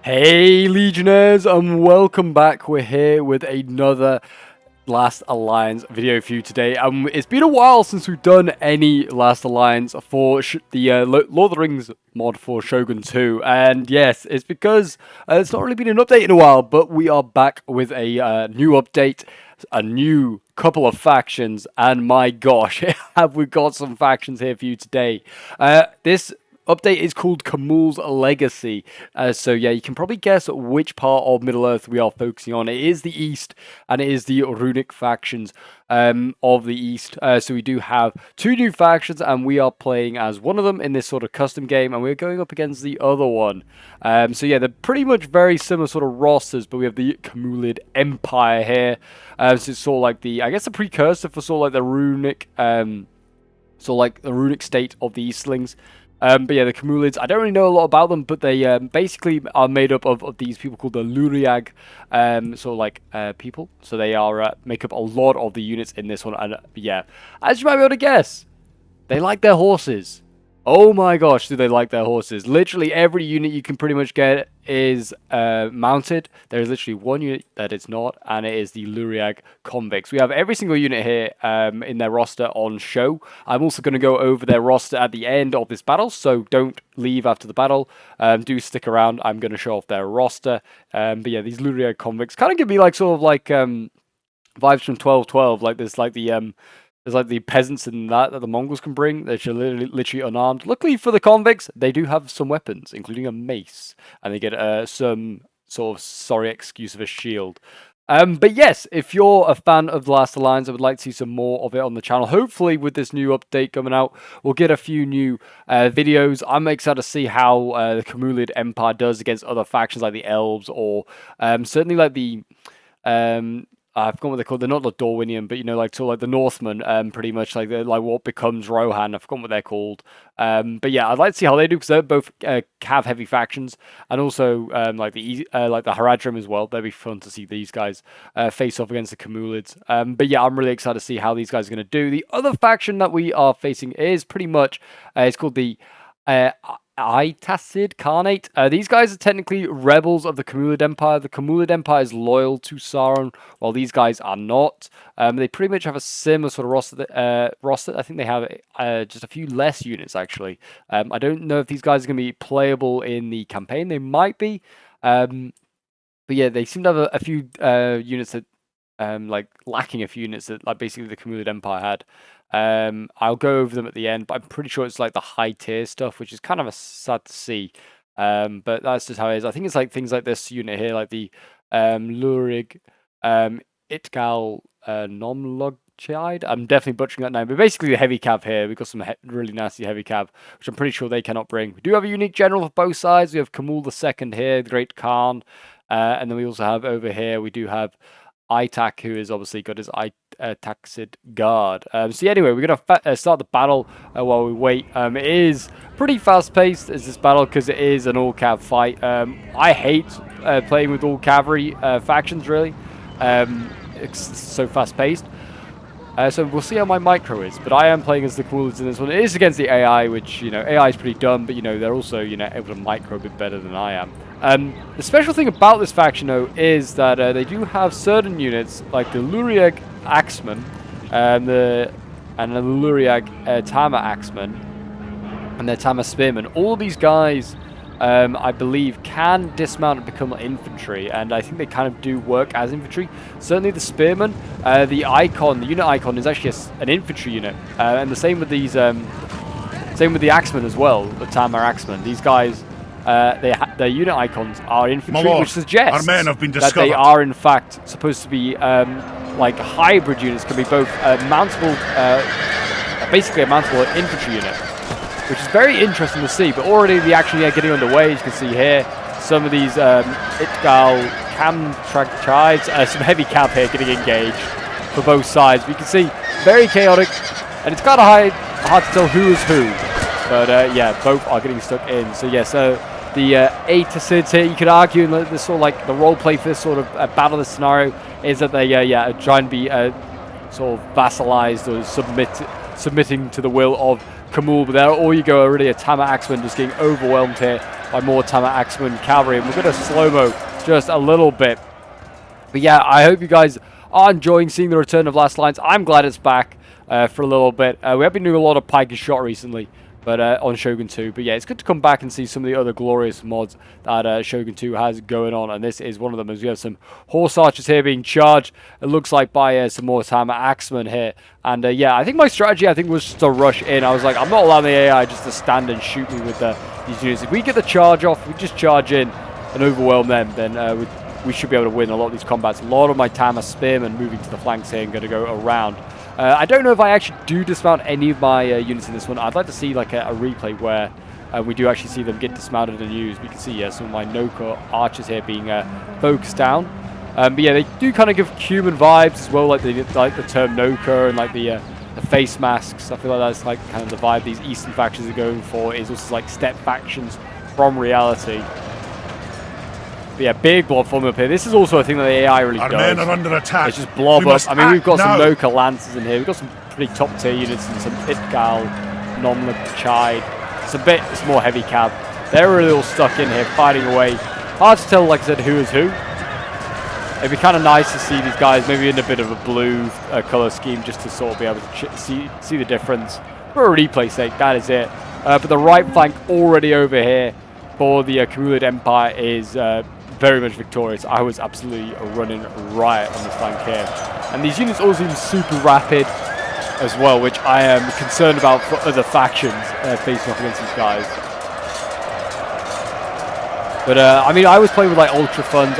Hey Legionnaires, and welcome back. We're here with another Last Alliance video for you today. It's been a while since we've done any Last Alliance for the Lord of the Rings mod for Shogun 2. And yes, it's because it's not really been an update in a while, but we are back with a new update, a new couple of factions, and my gosh, have we got some factions here for you today. This update is called Khamul's Legacy. So yeah, you can probably guess which part of Middle-earth we are focusing on. It is the East, and it is the runic factions of the East. So we do have two new factions, and we are playing as one of them in this sort of custom game, and we're going up against the other one. So yeah, they're pretty much very similar sort of rosters, but we have the Khamulid Empire here. So it's sort of like the, I guess, the precursor for sort of like the runic, state of the Eastlings. But yeah, the Khamulids, I don't really know a lot about them, but they basically are made up of these people called the Luriag, people. So they are make up a lot of the units in this one. And yeah, as you might be able to guess, they like their horses. Oh my gosh, do they like their horses. Literally every unit you can pretty much get is mounted. There is literally one unit that is not, and it is the Luriag convicts. We have every single unit here in their roster on show. I'm also going to go over their roster at the end of this battle, so don't leave after the battle. Do stick around. I'm going to show off their roster. But yeah, these Luriag convicts kind of give me like sort of like vibes from 1212, like this, like the there's like the peasants and that the Mongols can bring. They're literally unarmed. Luckily for the convicts, they do have some weapons, including a mace. And they get some sort of sorry excuse of a shield. But yes, if you're a fan of The Last Alliance, I would like to see some more of it on the channel. Hopefully with this new update coming out, we'll get a few new videos. I'm excited to see how the Khamulid Empire does against other factions like the Elves, or certainly like the... I forgot what they're called. They're not the Dorwinian, but you know, like sort of like the Northmen, pretty much like what becomes Rohan. I forgot what they're called. But yeah, I'd like to see how they do because they're both cav heavy factions, and also like the Haradrim as well. That'd be fun to see these guys face off against the Khamulids. But yeah, I'm really excited to see how these guys are going to do. The other faction that we are facing is pretty much it's called the Itacid Khanate. These guys are technically rebels of the Khamulid Empire. The Khamulid Empire is loyal to Sauron, while these guys are not. They pretty much have a similar sort of roster. I think they have just a few less units, actually. I don't know if these guys are going to be playable in the campaign. They might be. But yeah, they seem to have a few units that, like, lacking a few units that, like, basically the Khamulid Empire had. I'll go over them at the end, but I'm pretty sure it's like the high tier stuff, which is kind of sad to see. But that's just how it is. I think it's like things like this unit here, like the Lurig Itgal Nomlogchide. I'm definitely butchering that name, but basically the heavy cav here. We've got some really nasty heavy cav, which I'm pretty sure they cannot bring. We do have a unique general for both sides. We have Khamul II here, the Great Khan, and then we also have over here, we do have Itak, who has obviously got his Itacid guard. So yeah, anyway, we're going to start the battle while we wait. It is pretty fast-paced as this battle because it is an all-cav fight. I hate playing with all cavalry factions, really. It's so fast-paced. So we'll see how my micro is, but I am playing as the Khamulids in this one. It is against the AI, which, you know, AI is pretty dumb, but, you know, they're also, you know, able to micro a bit better than I am. The special thing about this faction, though, is that they do have certain units, like the Luriag Axemen, and the Luriag Tama Axemen, and their Tama Spearmen. All of these guys, I believe, can dismount and become infantry, and I think they kind of do work as infantry. Certainly the Spearmen, the unit icon is actually an infantry unit, and the same with these, same with the Axemen as well, the Tama Axemen. These guys, their unit icons are infantry, Lord, which suggests our men have been that discovered. they are in fact supposed to be like hybrid units, can be both mountable, basically a mountable infantry unit, which is very interesting to see. But already the action here getting underway, as you can see here. Some of these Itgal Camtragchides, some heavy cav here getting engaged for both sides. But you can see very chaotic, and it's kind of hard to tell who is who. But yeah, both are getting stuck in. So yeah, so the Itacids here, you could argue, and this sort of like the role play for this sort of battle, this scenario, is that they yeah try and be sort of vassalized or submitting to the will of Khamul, but there, or you go already a Tama Axeman just getting overwhelmed here by more Tama Axeman cavalry. And we're going to slow-mo just a little bit. But yeah, I hope you guys are enjoying seeing the return of Last Lines. I'm glad it's back for a little bit. We have been doing a lot of pike and shot recently, but on Shogun 2. But yeah, it's good to come back and see some of the other glorious mods that Shogun 2 has going on, and this is one of them, as we have some horse archers here being charged, it looks like, by some more Tama Axemen here. And yeah, I think my strategy, was just to rush in. I was like, I'm not allowing the AI just to stand and shoot me with these units. If we get the charge off, we just charge in and overwhelm them, then we should be able to win a lot of these combats. A lot of my Tama spearmen moving to the flanks here and going to go around. I don't know if I actually do dismount any of my units in this one. I'd like to see like a replay where we do actually see them get dismounted and used. We can see some of my Noka archers here being focused down. But yeah, they do kind of give human vibes as well, like the term Noka and like the face masks. I feel like that's like kind of the vibe these Eastern factions are going for. Is also like step factions from reality. But yeah, big blob forming up here. This is also a thing that the AI really does. Our men are under attack. It's just blob up. I mean, we've got some Noka Lancers in here. We've got some pretty top tier units and some Itgal, Nomla, Chide. It's more heavy cab. They're really all stuck in here, fighting away. Hard to tell, like I said, who is who. It'd be kind of nice to see these guys maybe in a bit of a blue color scheme, just to sort of be able to see the difference. For a replay sake, that is it. But the right flank already over here for the Khamulid Empire is very much victorious. I was absolutely running riot on this flank here. And these units all seem super rapid as well, which I am concerned about for other factions facing off against these guys. But I mean, I was playing with like ultra funds.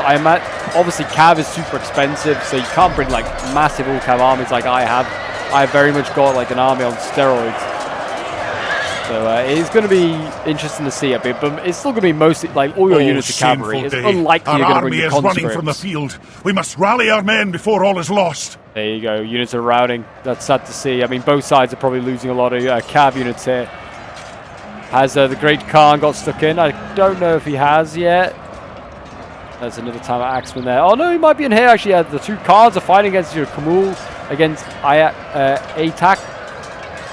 Obviously cav is super expensive, so you can't bring like massive all cav armies like I have. I very much got like an army on steroids. So it's going to be interesting to see a bit, but it's still going to be mostly like all your units of cavalry. It's unlikely you're going to bring the conscripts. Our army is running from the field. We must rally our men before all is lost. There you go. Units are routing. That's sad to see. I mean, both sides are probably losing a lot of cav units here. Has the Great Khan got stuck in? I don't know if he has yet. There's another Tama Axeman there. Oh no, he might be in here actually. The two Khans are fighting against Khamul, against Atak.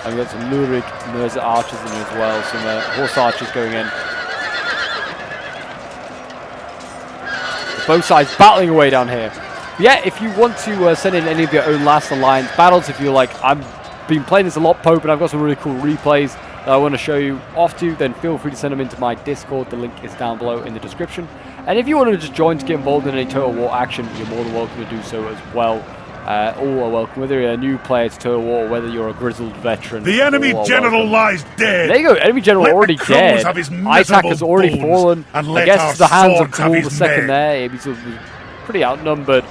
And we've got some Lurik Mirza archers in as well, some horse archers going in. Both sides battling away down here. But yeah, if you want to send in any of your own Last Alliance battles, if you're like, I've been playing this a lot, Pope, and I've got some really cool replays that I want to show you off to, then feel free to send them into my Discord. The link is down below in the description. And if you want to just join to get involved in any Total War action, you're more than welcome to do so as well. All are welcome, whether you're a new player to Total War or whether you're a grizzled veteran. The enemy general lies dead. There you go, enemy general already dead. Itak has already fallen. I guess it's the hands of Khamul II there. He's pretty outnumbered.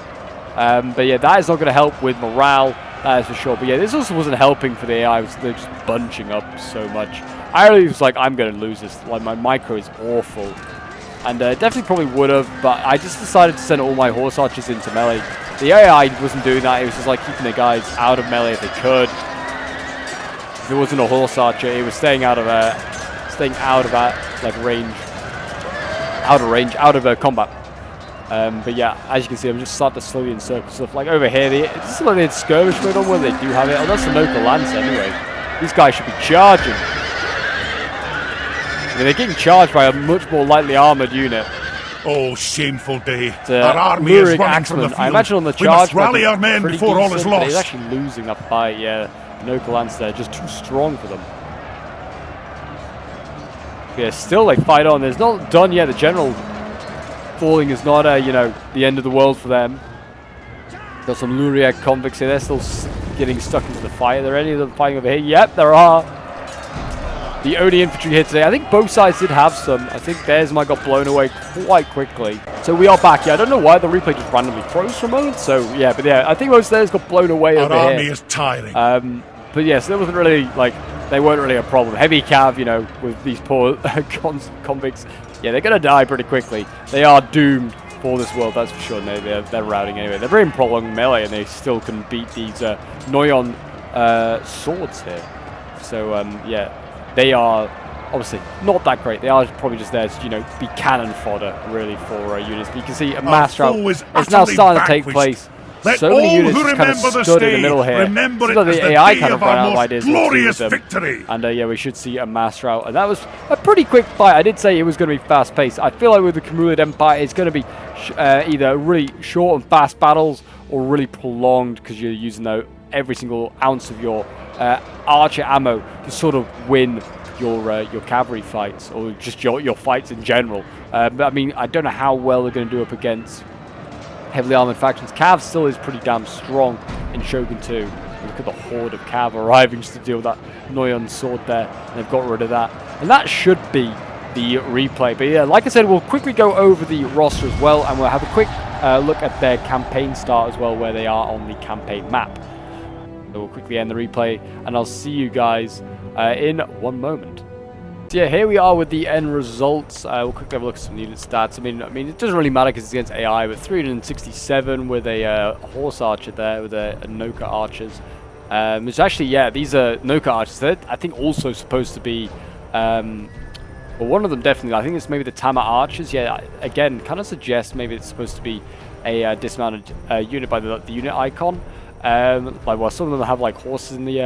But yeah, that is not going to help with morale, that is for sure. But yeah, this also wasn't helping for the AI. They're just bunching up so much. I really was like, I'm going to lose this. Like, my micro is awful. And definitely probably would have, but I just decided to send all my horse archers into melee. The AI wasn't doing that. It was just like keeping the guys out of melee if they could. If it wasn't a horse archer, it was staying out of that like range, out of combat. But yeah, as you can see, I'm just starting to slowly encircle stuff. Like over here, this is like they had skirmish going on where they do have it. Oh, that's the local Lancer anyway. These guys should be charging. I mean, they're getting charged by a much more lightly armored unit. Oh, shameful day. Our army is running from the field. I imagine on the charge, we must rally our men before all is lost. He's actually losing that fight, yeah. Noka Lance there, just too strong for them. Yeah, still they fight on. It's not done yet. The general falling is not, the end of the world for them. Got some Luriak convicts here. They're still getting stuck into the fight. Are there any of them fighting over here? Yep, there are. The only infantry here today. I think both sides did have some. I think theirs might got blown away quite quickly. So we are back. Yeah, I don't know why the replay just randomly froze for a moment. So yeah, but yeah, I think most of theirs got blown away over here. Our army is tiring. But yes, there wasn't really they weren't really a problem. Heavy cav, with these poor convicts. Yeah, they're gonna die pretty quickly. They are doomed for this world, that's for sure. They're routing anyway. They're very prolonged melee, and they still can beat these Noyon swords here. So yeah. They are obviously not that great. They are probably just there to, be cannon fodder, really, for units. But you can see a mass drought is now starting to take place Let so many all units who just kind of remember the stood in the day middle here. remember Seems it like as the the AI day kind of of ran our out of most ideas with the two of glorious them. victory. And yeah, we should see a mass rout. And that was a pretty quick fight. I did say it was going to be fast-paced. I feel like with the Khamulid Empire, it's going to be either really short and fast battles or really prolonged because you're using every single ounce of your archer ammo to sort of win your cavalry fights or just your fights in general. But I mean, I don't know how well they're going to do up against heavily armored factions. Cav still is pretty damn strong in Shogun 2. Look at the horde of Cav arriving just to deal with that Noyon sword there. And they've got rid of that. And that should be the replay. But yeah, like I said, we'll quickly go over the roster as well. And we'll have a quick look at their campaign start as well, where they are on the campaign map. So we'll quickly end the replay. And I'll see you guys in one moment. So yeah, here we are with the end results. We'll quickly have a look at some unit stats. I mean, it doesn't really matter because it's against AI, but 367 with a horse archer there, with a Noka archers. Which actually, yeah, these are Noka archers. They're, I think, also supposed to be, well, one of them definitely. I think it's maybe the Tama archers. Yeah, again, kind of suggests maybe it's supposed to be a dismounted unit by the unit icon. Like, well, some of them have like horses in the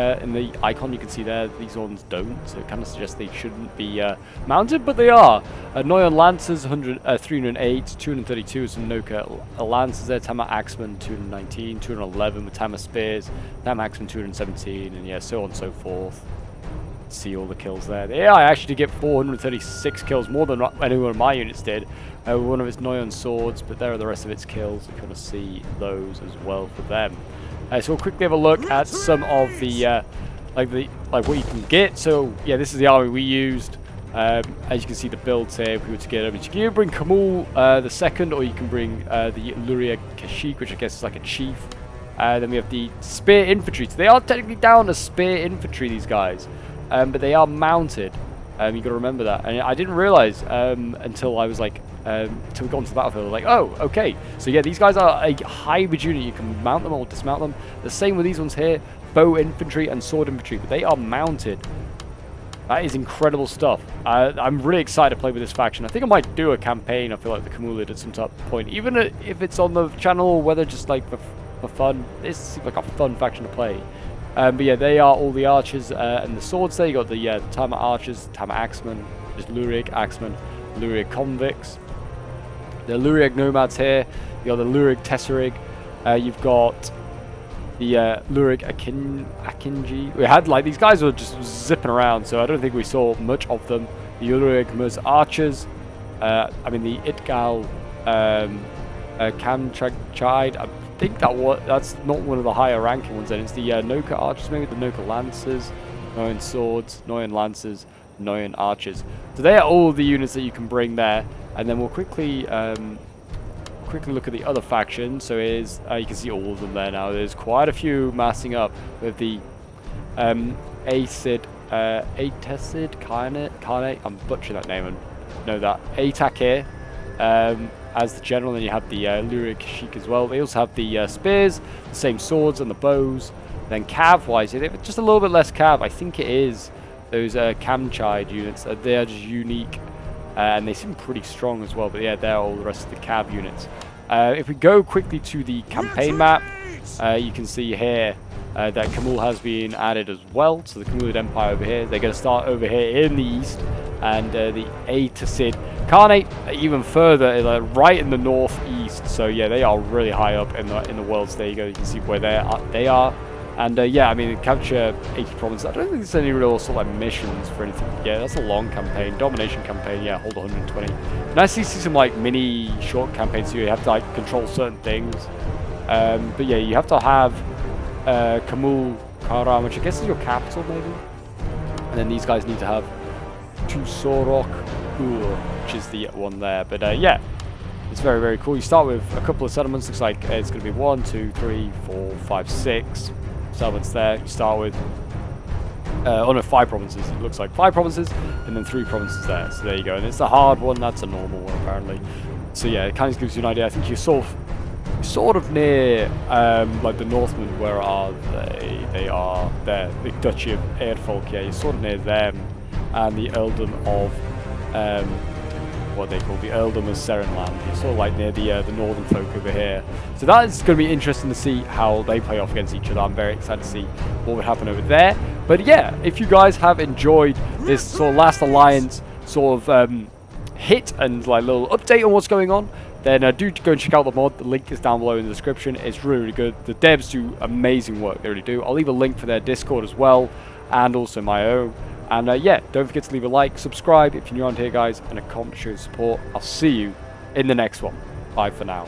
icon. You can see there. These ones don't, so it kind of suggests they shouldn't be mounted, but they are. Noyon Lancers, 308, 232 is some Noka Lancers there. Tama Axemen, 219, 211 with Tama Spears. Tama Axemen, 217, and yeah, so on and so forth. See all the kills there. The AI actually did get 436 kills, more than any one of my units did. One of its Noyon swords, but there are the rest of its kills. You kind of see those as well for them. So we'll quickly have a look at some of the like what you can get. So yeah, this is the army we used. As you can see the builds here, if we were to get them, you can either bring Khamul the second, or you can bring the Luria Kashyyyk, which I guess is like a chief. Then we have the spear infantry. So they are technically down as spear infantry, these guys, but they are mounted. You got to remember that, and I didn't realize until I was like. Until we got into the battlefield, like, oh, okay. So yeah, these guys are a hybrid unit. You can mount them or dismount them. The same with these ones here, bow infantry and sword infantry, but they are mounted. That is incredible stuff. I'm really excited to play with this faction. I think I might do a campaign, I feel like, the Khamulid at some point, even if it's on the channel or whether just like for fun. This seems like a fun faction to play. But yeah, they are all the archers and the swords there. You got the Tama archers, Tama axemen, just Lurig axemen, Lurig convicts. The Lurig nomads here. You got the Lurig Tesserig. You've got the Lurig Akinji. We had like these guys were just zipping around, so I don't think we saw much of them. The Lurig Muz archers. I mean the Itgal Kamchagchide. I think that's not one of the higher ranking ones. Then it's the Noka archers, maybe the Noka lancers, Noyon swords, Noyon lancers, Noyon archers. So they are all the units that you can bring there. And then we'll quickly look at the other factions. So you can see all of them there now. There's quite a few massing up with the Atesid Kane. I'm butchering that name and know that. Atak here as the general. Then you have the Luria Kashyyyk as well. They also have the spears, the same swords and the bows. Then Cav-wise, they have just a little bit less Cav. I think it is those Kamchide units. They are just unique. And they seem pretty strong as well, but yeah, they're all the rest of the Cav units. If we go quickly to the campaign map, you can see here that Khamul has been added as well. So the Khamulid Empire over here, they're going to start over here in the east, and the Atesid Khanate even further, right in the northeast. So yeah, they are really high up in the worlds. There you go. You can see where they are. And yeah, I mean, capture 80 provinces. I don't think there's any real sort of like missions for anything. Yeah, that's a long campaign. Domination campaign, yeah, hold 120. Nice to see some like mini short campaigns here. You have to like control certain things. But yeah, you have to have Khamul Karam, which I guess is your capital maybe. And then these guys need to have Tusorok, which is the one there. But yeah, it's very, very cool. You start with a couple of settlements. Looks like it's going to be 1, 2, 3, 4, 5, 6. Settlements there. You start with oh no, 5 provinces. It looks like 5 provinces and then 3 provinces there. So there you go. And it's the hard one. That's a normal one apparently. So yeah, it kind of gives you an idea. I think you're sort of near like the Northmen. Where are they? They are there. The Duchy of Eirfolk. Yeah, you're sort of near them, and the Earldom of what they call the Earldom of Serenland. It's sort of like near the northern folk over here. So that is going to be interesting to see how they play off against each other. I'm very excited to see what would happen over there. But yeah, if you guys have enjoyed this sort of last alliance sort of hit and like little update on what's going on, then do go and check out the mod. The link is down below in the description. It's really, really good. The devs do amazing work. They really do. I'll leave a link for their Discord as well, and also my own. And yeah, don't forget to leave a like, subscribe if you're new on here, guys, and a comment to show your support. I'll see you in the next one. Bye for now.